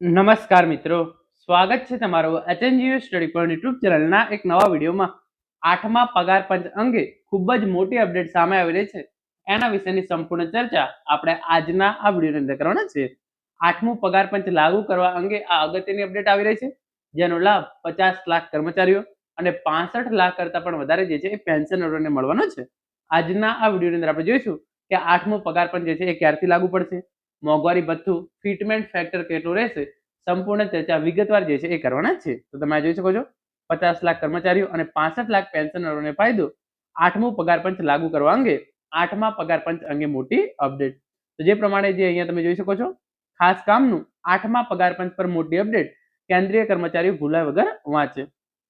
નમસ્કાર મિત્રો, સ્વાગત છે તમારું એચએનજીયુ સ્ટડી પોઈન્ટ યુટ્યુબ ચેનલના એક નવા વિડીયોમાં. 8મા પગાર પંચ અંગે ખૂબ જ મોટી અપડેટ સામે આવી રહી છે. એના વિશેની સંપૂર્ણ ચર્ચા આપણે આજના આ વિડીયોની અંદર કરવાના છે. 8મું પગાર પંચ લાગુ કરવા અંગે આ અગત્યની અપડેટ આવી રહી છે, જેનો લાભ 50 લાખ કર્મચારીઓ અને 65 લાખ કરતાં પણ વધારે જે છે એ પેન્શનરોને મળવાનો છે. આજના આ વિડીયોની અંદર આપણે જોઈશું કે 8મું પગાર પંચ જે છે એ ક્યારથી લાગુ પડશે, મોંઘવારી ભથ્થું ફિટમેન્ટ ફેક્ટર કેટલું રહેશે, સંપૂર્ણ ચર્ચા વિગતવાર જે છે એ કરવાના છે. તો તમે જોઈ શકો છો 50 લાખ કર્મચારીઓ અને 65 લાખ પેન્શનરોને ફાયદો. 8મું પગાર પંચ લાગુ કરવા અંગે 8મા પગાર પંચ અંગે મોટી અપડેટ. તો જે પ્રમાણે જે અહીંયા તમે જોઈ શકો છો, ખાસ કામનું 8મા પગાર પંચ પર મોટી અપડેટ. કેન્દ્રીય કર્મચારીઓ ભૂલ્યા વગર વાંચે.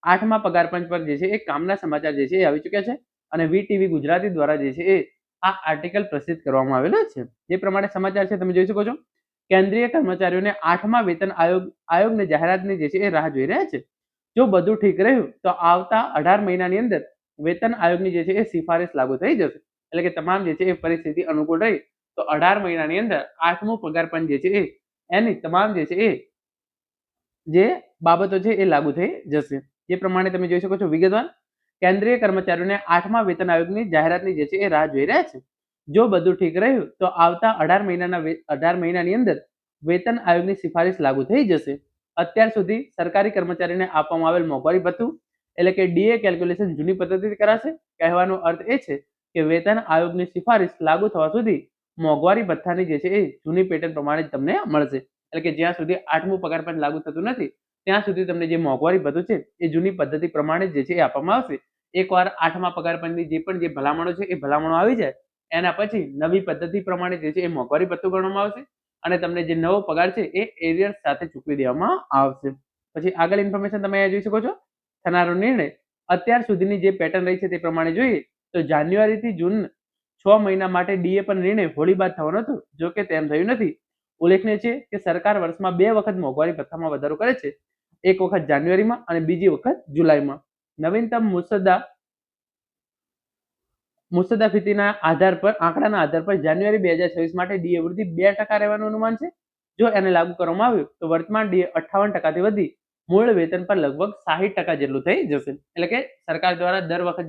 8મા પગાર પંચ પર જે છે એ કામના સમાચાર જે છે એ આવી ચૂક્યા છે અને વીટીવી ગુજરાતી દ્વારા જે છે એ આ આર્ટિકલ પ્રસિદ્ધ કરવામાં આવેલો છે. જે પ્રમાણે સમાચાર છે તમે જોઈ શકો છો, કેન્દ્રીય કર્મચારીઓને 8મા વેતન આયોગની જાહેરાતની જે છે એ રાહ જોઈ રહ્યા છે. જો બધું ઠીક રહ્યું તો આવતા 18 મહિનાની અંદર વેતન આયોગની જે છે એ સિફારિશ લાગુ થઈ જશે. એટલે કે તમામ જે છે એ પરિસ્થિતિ અનુકૂળ રહી તો 18 મહિનાની અંદર 8મું પગાર પંચ જે છે એ એની તમામ જે છે એ જે બાબતો છે એ લાગુ થઈ જશે. જે પ્રમાણે તમે જોઈ શકો છો વિગતવાર, કેન્દ્રીય કર્મચારીઓને 8મા વેતન આયોગની જાહેરાતની જે છે એ રાહ જોઈ રહ્યા છે. જો બધું ઠીક રહ્યું તો આવતા 18 મહિનાની અંદર વેતન આયોગની સિફારિશ લાગુ થઈ જશે. અત્યાર સુધી સરકારી કર્મચારીને આપવામાં આવેલ મોંઘવારી ભથ્થું એટલે કે ડીએ કેલ્ક્યુલેશન જૂની પદ્ધતિથી કરાશે. કહેવાનો અર્થ એ છે કે વેતન આયોગની સિફારિશ લાગુ થવા સુધી મોંઘવારી ભથ્થાની જે છે એ જૂની પેટર્ન પ્રમાણે જ તમને મળશે. એટલે કે જ્યાં સુધી 8મું પગાર પંચ લાગુ થતું નથી ત્યાં સુધી તમને જે મોંઘવારી ભથ્થું છે એ જૂની પદ્ધતિ પ્રમાણે જે છે એ આપવામાં આવશે. એકવાર 8મા પગાર પંચની જે પણ જે ભલામણો છે એ ભલામણો આવી જાય એના પછી નવી પદ્ધતિ પ્રમાણે જે છે એ મોંઘવારી ભથ્થું ગણવામાં આવશે અને તમને જે નવો પગાર છે એ એરિયર્સ સાથે ચૂકવી દેવામાં આવશે. પછી આગળ ઇન્ફોર્મેશન તમે અહીંયા જોઈ શકો છો. થનારો નિર્ણય અત્યાર સુધીની જે પેટર્ન રહી છે તે પ્રમાણે જોઈએ તો જાન્યુઆરીથી જૂન 6 મહિના માટે ડીએ પર નિર્ણય હોળી બાદ થવાનો હતો. જો કે તેમ થયું નથી. ઉલ્લેખનીય છે કે સરકાર વર્ષમાં 2 વખત મોંઘવારી ભથ્થામાં વધારો કરે છે, એક વખત જાન્યુઆરીમાં અને બીજી વખત જુલાઈમાં. નવીનતમ મુસદ્દાફીના આંકડાના આધાર પર જાન્યુઆરી 2026 માટે ડીએ વૃદ્ધિ 2% રહેવાનું અનુમાન છે. જો એને લાગુ કરવામાં આવ્યું તો વર્તમાન ડીએ 58% થી વધી મૂળ વેતન પર લગભગ 60% જેટલું થઈ જશે. એટલે કે સરકાર દ્વારા દર વર્ષે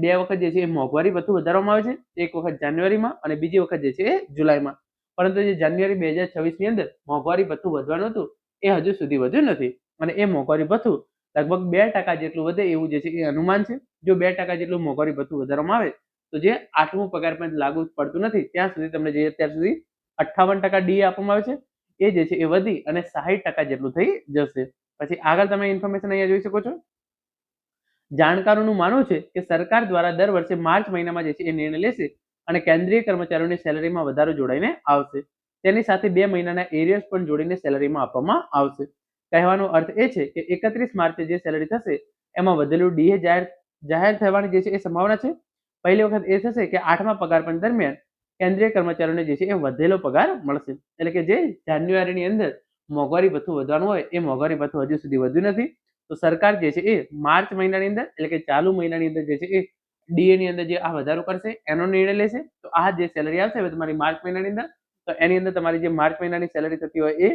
2 વખત જે છે એ મોંઘવારી ભથ્થું વધારવામાં આવે છે, એક વખત જાન્યુઆરીમાં અને બીજી વખત જે છે એ જુલાઈમાં. પરંતુ જે જાન્યુઆરી 2026 ની અંદર મોંઘવારી ભથ્થું વધવાનું હતું એ હજુ સુધી વધ્યું નથી અને એ મોંઘવારી ભથ્થું લગભગ 2% જેટલું વધે એવું જે છે એ અનુમાન છે. જો 2% જેટલું મોંઘવારી ભથ્થું વધારવામાં આવે તો જે 8મું પગાર પંચ લાગુ પડતું નથી ત્યાં સુધી તમને જે અત્યાર સુધી 58% ડીએ આપવામાં આવે છે એ જે છે એ વધી અને 60% જેટલું થઈ જશે. પછી આગળ તમે ઇન્ફોર્મેશન અહીંયા જોઈ શકો છો. જાણકારોનું માનવું છે કે સરકાર દ્વારા દર વર્ષે માર્ચ મહિનામાં જે છે એ નિર્ણય લેશે અને કેન્દ્રીય કર્મચારીઓની સેલેરીમાં વધારો જોડાઈને આવશે. તેની સાથે 2 મહિનાના એરિયર્સ પણ જોડીને સેલેરીમાં આપવામાં આવશે. કહેવાનો અર્થ એ છે કે 31 માર્ચે જે સેલેરી થશે એમાં વધેલું ડીએ જાહેર થવાની જે છે એ સંભાવના છે. પહેલી વખત એ થશે કે 8મા પગાર પંચ દરમિયાન કેન્દ્રીય કર્મચારીઓને જે છે એ વધેલો પગાર મળશે. એટલે કે જે જાન્યુઆરીની અંદર મોંઘવારી ભથ્થું વધવાનું હોય એ મોંઘવારી ભથ્થું હજુ સુધી વધ્યું નથી. તો સરકાર જે છે એ માર્ચ મહિનાની અંદર એટલે કે ચાલુ મહિનાની અંદર જે છે એ ડીએ ની અંદર જે આ વધારો કરશે એનો નિર્ણય લેશે. તો આ જે સેલરી આવશે હવે તમારી માર્ચ મહિનાની અંદર, તો એની અંદર તમારી જે માર્ચ મહિનાની સેલરી થતી હોય એ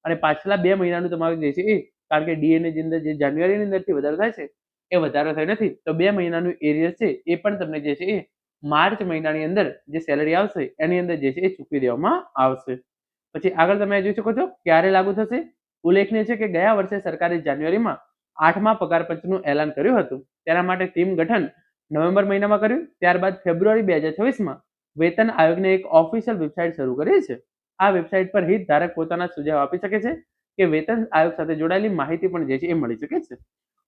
અને પાછલા 2 મહિનાનું તમારું જે છે એ, કારણ કે ડીએ ની અંદર જે જાન્યુઆરીની અંદરથી વધારો થાય છે એ વધારો થયો નથી તો 2 મહિનાનું એરિયર છે એ પણ તમને જે છે એ માર્ચ મહિનાની અંદર જે સેલરી આવશે એની અંદર જે છે એ ચૂકવી દેવામાં આવશે. પછી આગળ તમે જોઈ શકો છો ક્યારે લાગુ થશે. ઉલ્લેખનીય છે કે ગયા વર્ષે સરકારે જાન્યુઆરીમાં 8મા પગાર પંચનું એલાન કર્યું હતું. તેના માટે ટીમ ગઠન નવેમ્બર મહિનામાં કર્યું. ત્યારબાદ ફેબ્રુઆરી 2026માં વેતન આયોગને એક ઓફિશિયલ વેબસાઇટ શરૂ કરી છે. આ વેબસાઇટ પર હિતધારક પોતાના સુઝાવ આપી શકે છે કે વેતન આયોગ સાથે જોડાયેલી માહિતી પણ જે છે એ મળી શકે છે.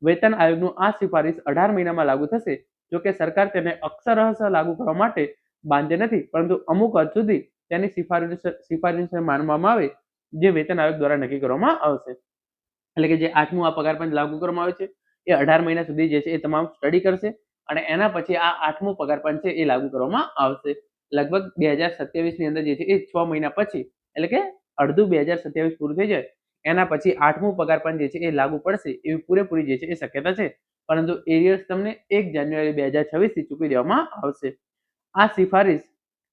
વેતન આયોગનું આ સિફારિશ 18 મહિનામાં લાગુ થશે. જો કે સરકાર તેને અક્ષરશઃ લાગુ કરવા માટે બાંધ્ય નથી, પરંતુ અમુક હદ સુધી તેની સિફારિશને માનવામાં આવે જે વેતન આયોગ દ્વારા નક્કી કરવામાં આવશે. એટલે કે જે 8મું આ પગાર પંચ લાગુ કરવામાં આવે છે એ 18 મહિના સુધી જે છે એ તમામ સ્ટડી કરશે અને એના પછી આ 8મું પગાર પંચ છે એ લાગુ કરવામાં આવશે. લગભગ 2027 ની અંદર જે છે એ 6 મહિના પછી એટલે કે અડધું 2027 પૂરું થઈ જાય એના પછી 8મું પગાર પંચ જે છે એ લાગુ પડશે એવી પૂરેપૂરી જે છે એ શક્યતા છે. પરંતુ એરિયર્સ તમને 1 જાન્યુઆરી 2026 થી ચૂકવી દેવામાં આવશે. આ સિફારિશ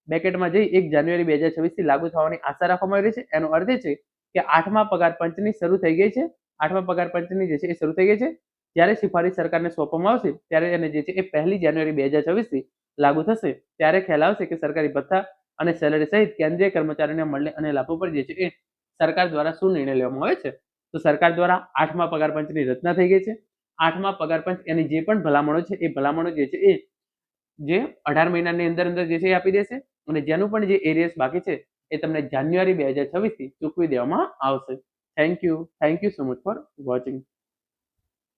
બ્રેકેટમાં જઈ 1 જાન્યુઆરી 2026 થી લાગુ થવાની આશા રાખવામાં આવી રહી છે. એનો અર્થ એ છે કે 8મા પગાર પંચની શરૂ થઈ ગઈ છે. 8મા પગાર પંચની જે છે એ શરૂ થઈ ગઈ છે. જ્યારે સિફારિશ સરકારને સોંપવામાં આવશે ત્યારે એને જે છે એ 1 જાન્યુઆરી 2024 થી લાગુ થશે. ત્યારે ખ્યાલ આવશે કે સરકારી ભથ્થા અને સેલરી સહિત કેન્દ્રીય કર્મચારીઓને મળે અને લાભો પર જે છે એ સરકાર દ્વારા શું નિર્ણય લેવામાં આવે છે. તો સરકાર દ્વારા 8મા પગાર પંચની રચના થઈ ગઈ છે. 8મા પગાર પંચ એની જે પણ ભલામણો છે એ ભલામણો જે છે એ જે 18 મહિનાની અંદર અંદર જે છે એ આપી દેશે અને જેનું પણ જે એરિયર્સ બાકી છે એ તમને જાન્યુઆરી 2026 થી ચૂકવી દેવામાં આવશે. Thank you so much for watching.